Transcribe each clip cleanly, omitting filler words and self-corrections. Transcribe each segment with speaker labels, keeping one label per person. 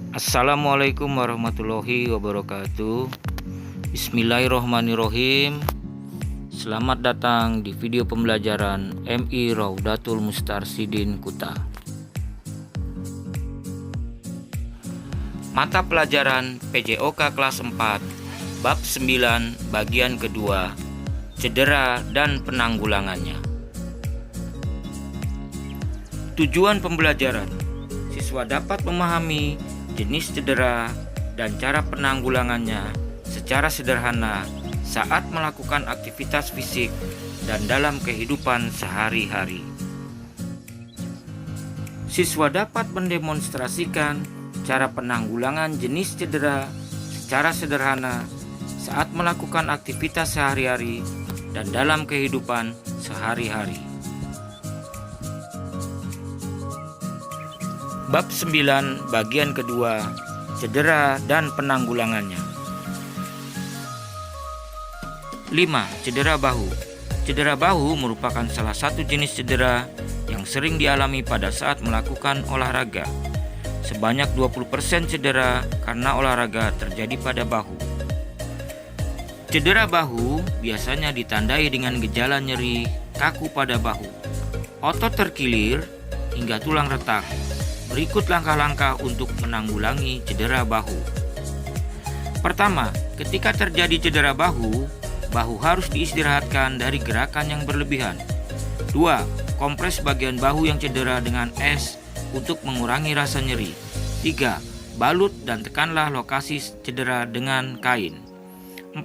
Speaker 1: Assalamualaikum warahmatullahi wabarakatuh. Bismillahirrohmanirrohim. Selamat datang di video pembelajaran MI Raudatul Mustarsyidin Kuta. Mata pelajaran PJOK kelas 4 Bab 9 bagian kedua, cedera dan penanggulangannya. Tujuan pembelajaran: siswa dapat memahami jenis cedera dan cara penanggulangannya secara sederhana saat melakukan aktivitas fisik dan dalam kehidupan sehari-hari. Siswa dapat mendemonstrasikan cara penanggulangan jenis cedera secara sederhana saat melakukan aktivitas sehari-hari dan dalam kehidupan sehari-hari. Bab 9 bagian kedua, cedera dan penanggulangannya. 5. Cedera bahu. Cedera bahu merupakan salah satu jenis cedera yang sering dialami pada saat melakukan olahraga. Sebanyak 20% cedera karena olahraga terjadi pada bahu. Cedera bahu biasanya ditandai dengan gejala nyeri, kaku pada bahu, otot terkilir, hingga tulang retak. Berikut langkah-langkah untuk menanggulangi cedera bahu. Pertama, ketika terjadi cedera bahu harus diistirahatkan dari gerakan yang berlebihan. 2. Kompres bagian bahu yang cedera dengan es untuk mengurangi rasa nyeri. 3. Balut dan tekanlah lokasi cedera dengan kain. 4.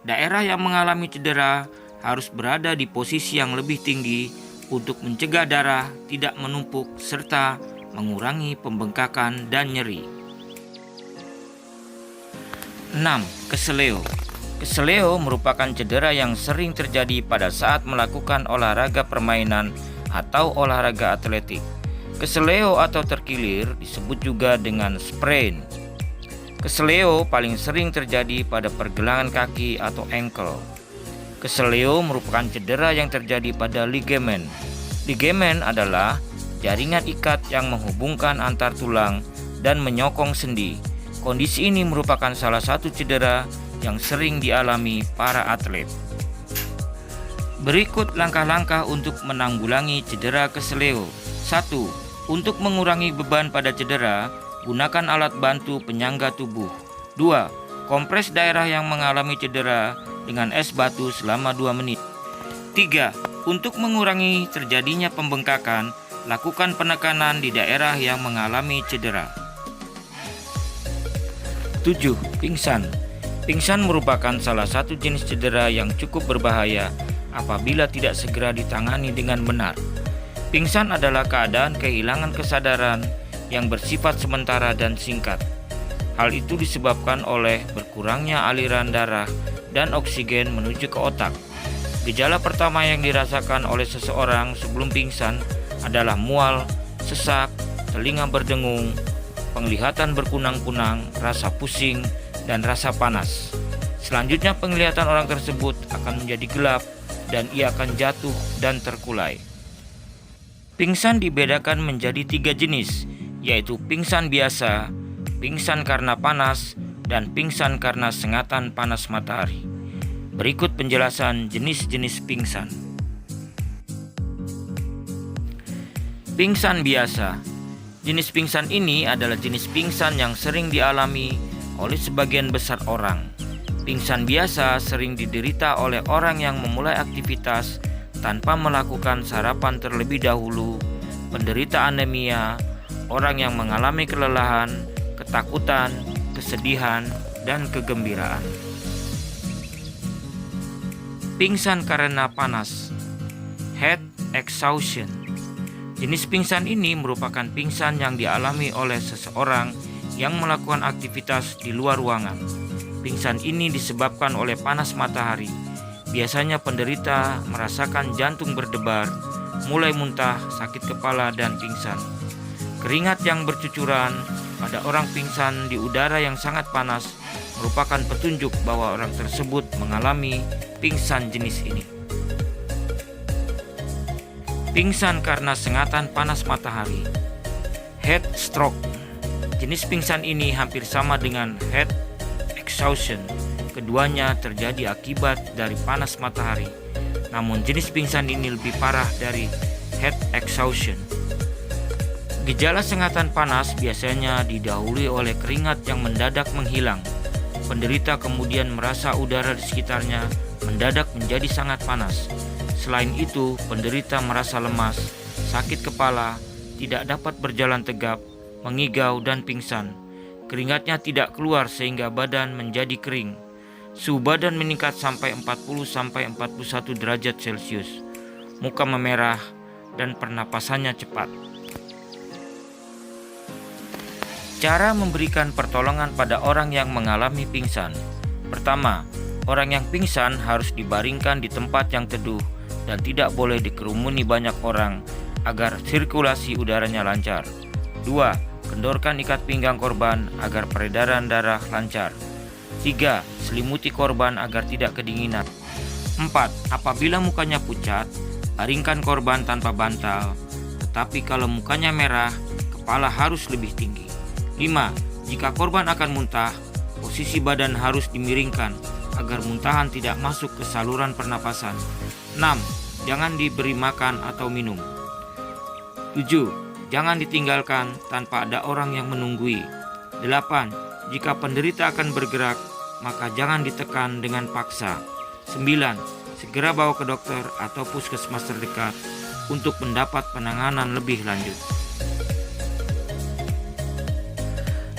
Speaker 1: Daerah yang mengalami cedera harus berada di posisi yang lebih tinggi untuk mencegah darah tidak menumpuk serta mengurangi pembengkakan dan nyeri. 6. Keseleo. Keseleo merupakan cedera yang sering terjadi pada saat melakukan olahraga permainan atau olahraga atletik. Keseleo atau terkilir disebut juga dengan sprain. Keseleo paling sering terjadi pada pergelangan kaki atau ankle. Keseleo merupakan cedera yang terjadi pada ligamen. Ligamen adalah jaringan ikat yang menghubungkan antar tulang dan menyokong sendi. Kondisi ini merupakan salah satu cedera yang sering dialami para atlet. Berikut langkah-langkah untuk menanggulangi cedera keseleo. 1. Untuk mengurangi beban pada cedera, gunakan alat bantu penyangga tubuh. 2. Kompres daerah yang mengalami cedera dengan es batu selama 2 menit. 3. Untuk mengurangi terjadinya pembengkakan, lakukan penekanan di daerah yang mengalami cedera. 7. Pingsan. Pingsan merupakan salah satu jenis cedera yang cukup berbahaya apabila tidak segera ditangani dengan benar. Pingsan adalah keadaan kehilangan kesadaran yang bersifat sementara dan singkat. Hal itu disebabkan oleh berkurangnya aliran darah dan oksigen menuju ke otak. Gejala pertama yang dirasakan oleh seseorang sebelum pingsan adalah mual, sesak, telinga berdengung, penglihatan berkunang-kunang, rasa pusing, dan rasa panas. Selanjutnya penglihatan orang tersebut akan menjadi gelap dan ia akan jatuh dan terkulai. Pingsan dibedakan menjadi 3 jenis, yaitu pingsan biasa, pingsan karena panas, dan pingsan karena sengatan panas matahari. Berikut penjelasan jenis-jenis pingsan. Pingsan biasa. Jenis pingsan ini adalah jenis pingsan yang sering dialami oleh sebagian besar orang. Pingsan biasa sering diderita oleh orang yang memulai aktivitas tanpa melakukan sarapan terlebih dahulu, penderita anemia, orang yang mengalami kelelahan, ketakutan, kesedihan, dan kegembiraan. Pingsan karena panas. Heat exhaustion. Jenis pingsan ini merupakan pingsan yang dialami oleh seseorang yang melakukan aktivitas di luar ruangan. Pingsan ini disebabkan oleh panas matahari. Biasanya penderita merasakan jantung berdebar, mulai muntah, sakit kepala, dan pingsan. Keringat yang bercucuran pada orang pingsan di udara yang sangat panas merupakan petunjuk bahwa orang tersebut mengalami pingsan jenis ini. Pingsan karena sengatan panas matahari. Heat stroke. Jenis pingsan ini hampir sama dengan heat exhaustion. Keduanya terjadi akibat dari panas matahari. Namun jenis pingsan ini lebih parah dari heat exhaustion. Gejala sengatan panas biasanya didahului oleh keringat yang mendadak menghilang. Penderita kemudian merasa udara di sekitarnya mendadak menjadi sangat panas. Selain itu, penderita merasa lemas, sakit kepala, tidak dapat berjalan tegap, mengigau dan pingsan. Keringatnya tidak keluar sehingga badan menjadi kering. Suhu badan meningkat sampai 40-41 derajat Celcius. Muka memerah dan pernapasannya cepat. Cara memberikan pertolongan pada orang yang mengalami pingsan. Pertama, orang yang pingsan harus dibaringkan di tempat yang teduh dan tidak boleh dikerumuni banyak orang agar sirkulasi udaranya lancar. 2. Kendorkan ikat pinggang korban agar peredaran darah lancar. 3. Selimuti korban agar tidak kedinginan. 4. Apabila mukanya pucat, baringkan korban tanpa bantal. Tetapi kalau mukanya merah, kepala harus lebih tinggi. 5. Jika korban akan muntah, posisi badan harus dimiringkan agar muntahan tidak masuk ke saluran pernapasan. 6. Jangan diberi makan atau minum. 7. Jangan ditinggalkan tanpa ada orang yang menunggui. 8. Jika penderita akan bergerak, maka jangan ditekan dengan paksa. 9. Segera bawa ke dokter atau puskesmas terdekat untuk mendapat penanganan lebih lanjut.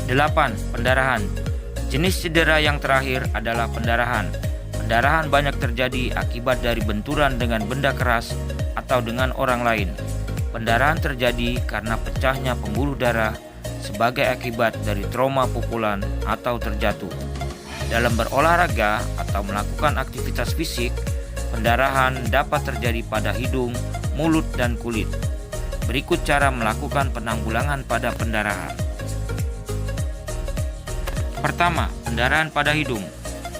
Speaker 1: 8. Pendarahan. Jenis cedera yang terakhir adalah pendarahan. Pendarahan banyak terjadi akibat dari benturan dengan benda keras atau dengan orang lain. Pendarahan terjadi karena pecahnya pembuluh darah sebagai akibat dari trauma pukulan atau terjatuh. Dalam berolahraga atau melakukan aktivitas fisik, pendarahan dapat terjadi pada hidung, mulut, dan kulit. Berikut cara melakukan penanggulangan pada pendarahan. Pertama, pendarahan pada hidung.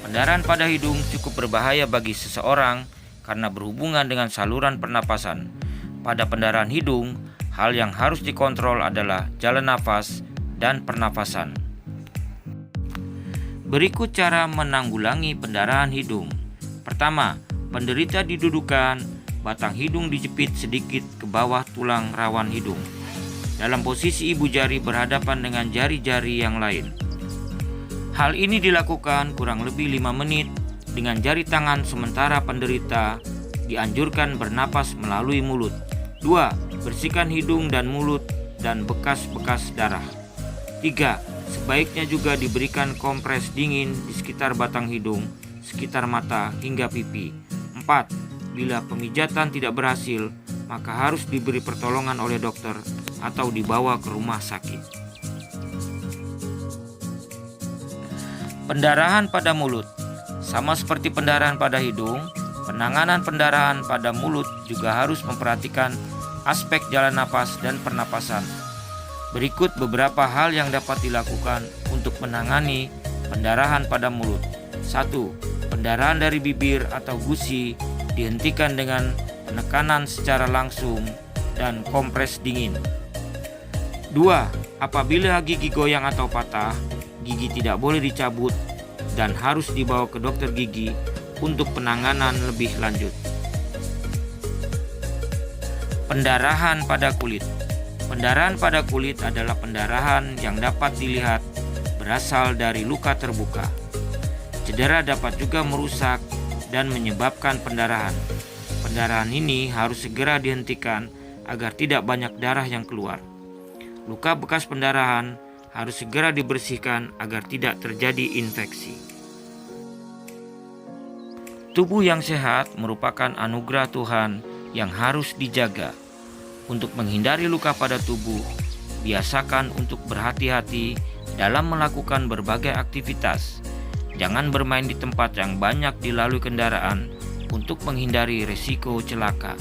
Speaker 1: Pendarahan pada hidung cukup berbahaya bagi seseorang karena berhubungan dengan saluran pernapasan. Pada pendarahan hidung, hal yang harus dikontrol adalah jalan nafas dan pernapasan. Berikut cara menanggulangi pendarahan hidung. Pertama, penderita didudukan, batang hidung dijepit sedikit ke bawah tulang rawan hidung. Dalam posisi ibu jari berhadapan dengan jari-jari yang lain. Hal ini dilakukan kurang lebih 5 menit dengan jari tangan sementara penderita dianjurkan bernapas melalui mulut. 2. Bersihkan hidung dan mulut dan bekas-bekas darah. 3. Sebaiknya juga diberikan kompres dingin di sekitar batang hidung, sekitar mata hingga pipi. 4. Bila pemijatan tidak berhasil, maka harus diberi pertolongan oleh dokter atau dibawa ke rumah sakit. Pendarahan pada mulut. Sama seperti pendarahan pada hidung, penanganan pendarahan pada mulut juga harus memperhatikan aspek jalan napas dan pernapasan. Berikut beberapa hal yang dapat dilakukan untuk menangani pendarahan pada mulut. 1. Pendarahan dari bibir atau gusi dihentikan dengan penekanan secara langsung dan kompres dingin. 2. Apabila gigi goyang atau patah, gigi tidak boleh dicabut dan harus dibawa ke dokter gigi untuk penanganan lebih lanjut. Pendarahan pada kulit. Pendarahan pada kulit adalah pendarahan yang dapat dilihat berasal dari luka terbuka. Cedera dapat juga merusak dan menyebabkan pendarahan. Pendarahan ini harus segera dihentikan agar tidak banyak darah yang keluar. Luka bekas pendarahan harus segera dibersihkan agar tidak terjadi infeksi. Tubuh yang sehat merupakan anugerah Tuhan yang harus dijaga. Untuk menghindari luka pada tubuh, biasakan untuk berhati-hati dalam melakukan berbagai aktivitas. Jangan bermain di tempat yang banyak dilalui kendaraan untuk menghindari risiko celaka.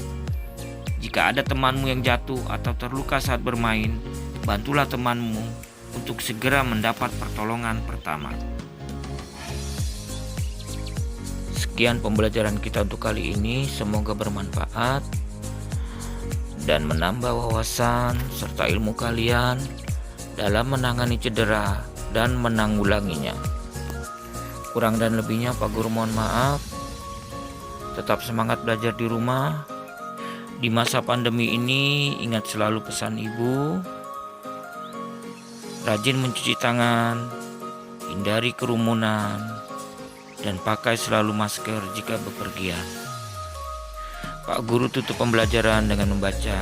Speaker 1: Jika ada temanmu yang jatuh atau terluka saat bermain, bantulah temanmu untuk segera mendapat pertolongan pertama. Sekian pembelajaran kita untuk kali ini, semoga bermanfaat dan menambah wawasan serta ilmu kalian dalam menangani cedera dan menanggulanginya. Kurang dan lebihnya Pak Guru mohon maaf. Tetap semangat belajar di rumah. Di masa pandemi ini ingat selalu pesan Ibu. Rajin mencuci tangan, hindari kerumunan, dan pakai selalu masker jika bepergian. Pak Guru tutup pembelajaran dengan membaca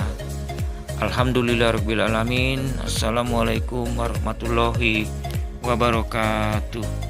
Speaker 1: Alhamdulillahirabbil alamin. Assalamualaikum warahmatullahi wabarakatuh.